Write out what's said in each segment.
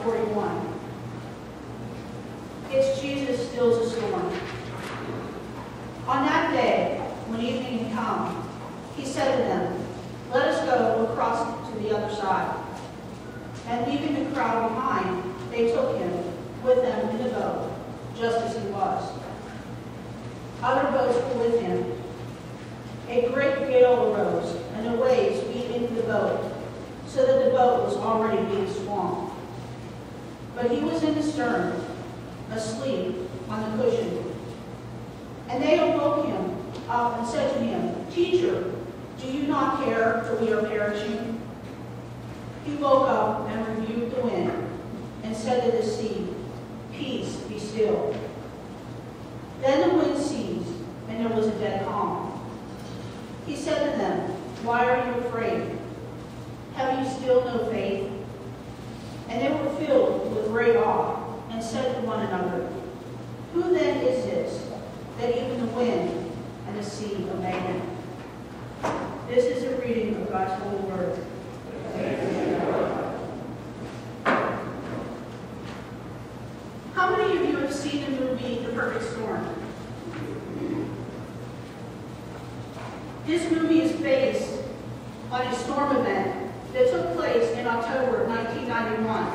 41. It's Jesus stills a storm. On that day, when evening had come, he said to them, "Let us go across to the other side." And leaving the crowd behind, they took him with them in the boat, just as he was. Other boats were with him. A great gale arose, and the waves beat into the boat, so that the boat was already being swamped. But he was in the stern, asleep on the cushion. And they awoke him up and said to him, "Teacher, do you not care that we are perishing?" He woke up and rebuked the wind and said to the sea, "Peace, be still." Then the wind ceased, and there was a dead calm. He said to them, "Why are you afraid? Have you still no faith?" And they were filled with great awe and said to one another, "Who then is this, that even the wind and the sea obey him?" This is a reading of God's holy word. How many of you have seen the movie The Perfect Storm? This movie is based on a storm event that took place in October of 1991,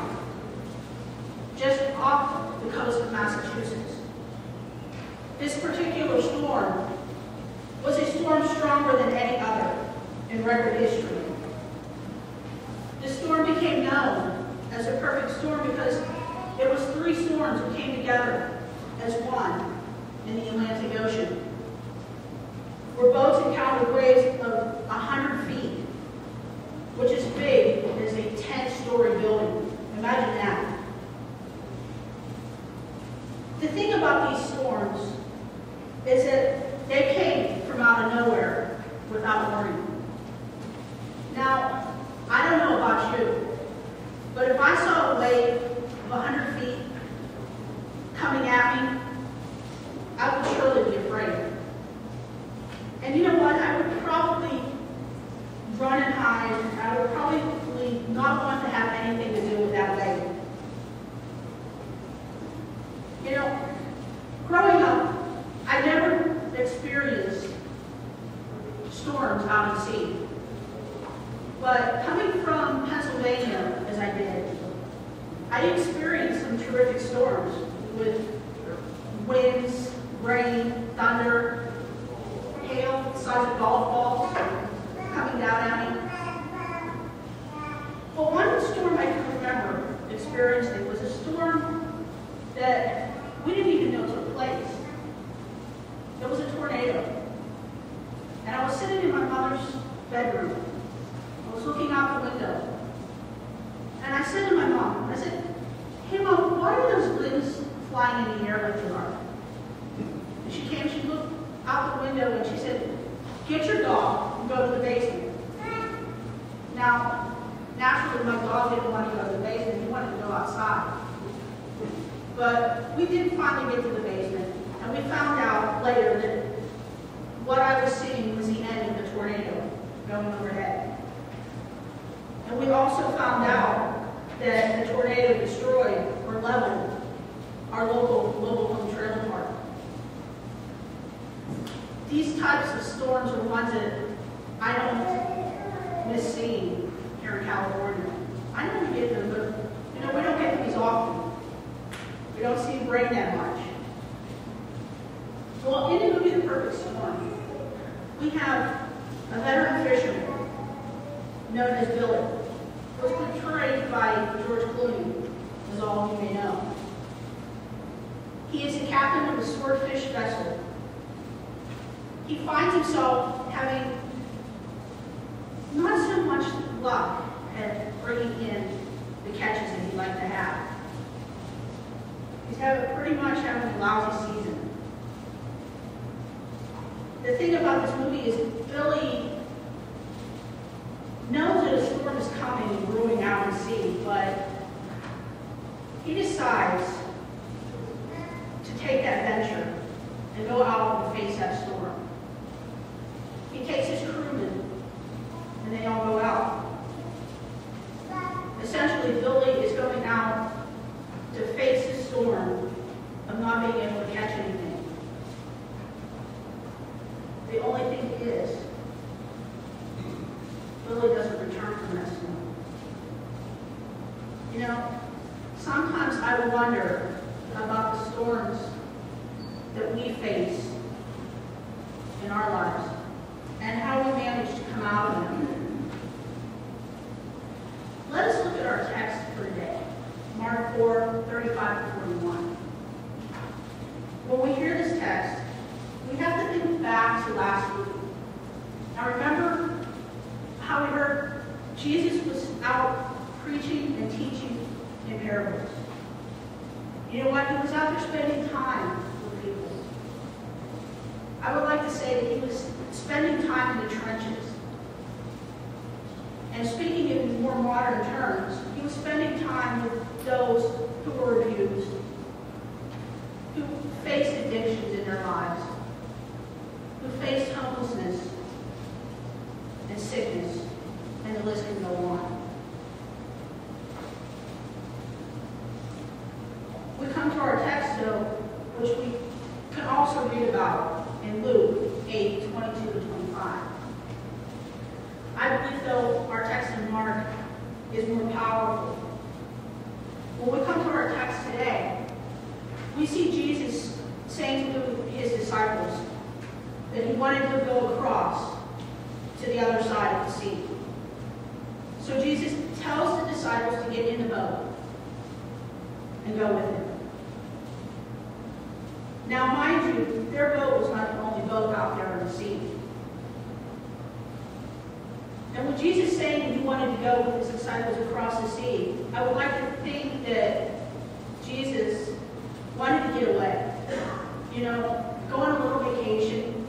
just off the coast of Massachusetts. This particular storm was a storm stronger than any other in record history. The storm became known as the perfect storm because it was 3 storms that came together as one in the Atlantic Ocean, where boats encountered waves of 100 feet, which is big as a 10-story building. Imagine that. The thing about these storms is that they came from out of nowhere without warning. Now, I don't know about you, but if I saw a wave of 100 feet coming at me, I would surely be afraid. And you know what? I would probably run and hide. I would probably not want to have anything to do with that wave. You know, growing up, I never experienced storms out at sea. But coming from Pennsylvania, as I did, I experienced some terrific storms with winds, rain, thunder, hail the size of golf balls coming down at me. But one storm I can remember experiencing was a storm that we didn't even know took place. It was a tornado. And I was sitting in my mother's bedroom. I was looking out the window. And I said to my mom, I said, "Hey Mom, why are those winds flying in the air like they are?" And she came, she looked out the window and she said, "Get your dog and go to the basement." Now, naturally my dog didn't want to go to the basement, he wanted to go outside. But we did finally get to the basement, and we found out later that what I was seeing was the end of the tornado going overhead. And we also found out that the tornado destroyed or leveled our local mobile home trailer park. These types of storms are ones that I don't miss seeing here in California. I know we get them, but you know, we don't get these often. We don't see it rain that much. Well, in the movie The Perfect Storm, we have a veteran fisherman known as Billy, who was portrayed by George Clooney, as all of you may know. He is the captain of a swordfish vessel. He finds himself having not so much luck at bringing in the catches that he'd like to have. He's pretty much having a lousy season. The thing about this movie is Billy knows that a storm is coming and brewing out at sea, but he decides to take that venture and go out and face that storm. He takes his crewmen, and they all go out. Essentially, Billy is going out wonder about the storms that we face in our lives and how we manage to come out of them. Let us look at our text for today, Mark 4, 35 to 41. When we hear this text, we have to think back to last week. Now remember how we heard Jesus was out preaching and teaching in parables. You know what? He was out there spending time with people. I would like to say that he was spending time in the trenches. And speaking in more modern terms, he was spending time with those who were abused, who faced addictions in their lives, who faced homelessness and sickness, and the list can go on. We come to our text, though, which we can also read about in Luke 8, 22 to 25. I believe, though, our text in Mark is more powerful. When we come to our text today, we see Jesus saying to his disciples that he wanted to go across to the other side of the sea. So Jesus tells the disciples to get in the boat and go with him. Now, mind you, their boat was not the only boat out there on the sea. And with Jesus saying that he wanted to go with his disciples across the sea, I would like to think that Jesus wanted to get away. You know, go on a little vacation.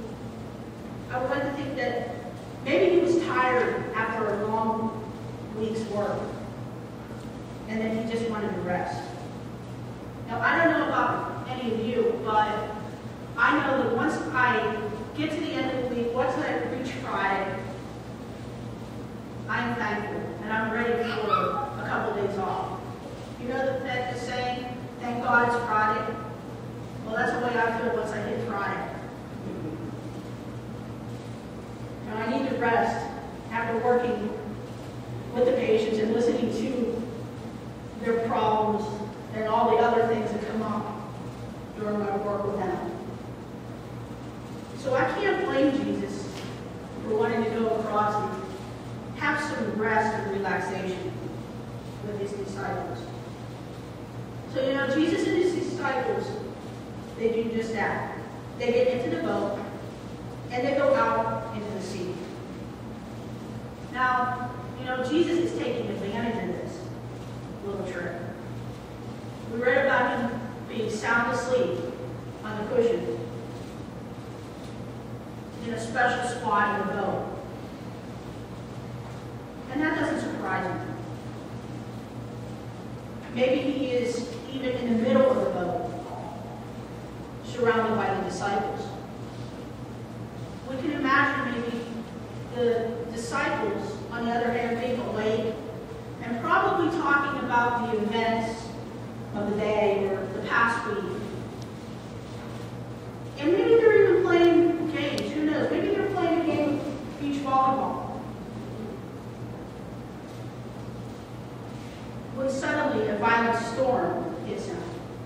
I would like to think that maybe he was tired after a long week's work, and then he just wanted to rest. Now, I don't know about any of you, but I know that once I get to the end of the week, once I reach Friday, I'm thankful, and I'm ready for a couple days off. You know that the saying, thank God it's Friday? Well, that's the way I feel once I hit Friday. Now, I need to rest after working with the patients and listening to their problems and all the other things that come up during my work with them. So I can't blame Jesus for wanting to go across and have some rest and relaxation with his disciples. So, you know, Jesus and his disciples, they do just that. They get into the boat and they go out into the sea. Now, you know, Jesus is taking advantage of this little trip. We read about him being sound asleep on the cushion in a special spot in the boat. And that doesn't surprise me. Maybe he is even in the middle of the boat, surrounded by the disciples. We can imagine maybe the disciples, on the other hand, being awake and probably talking about the events of the day or the past week. And maybe they're even playing games. Who knows? Maybe they're playing a game of beach volleyball. When suddenly a violent storm hits them.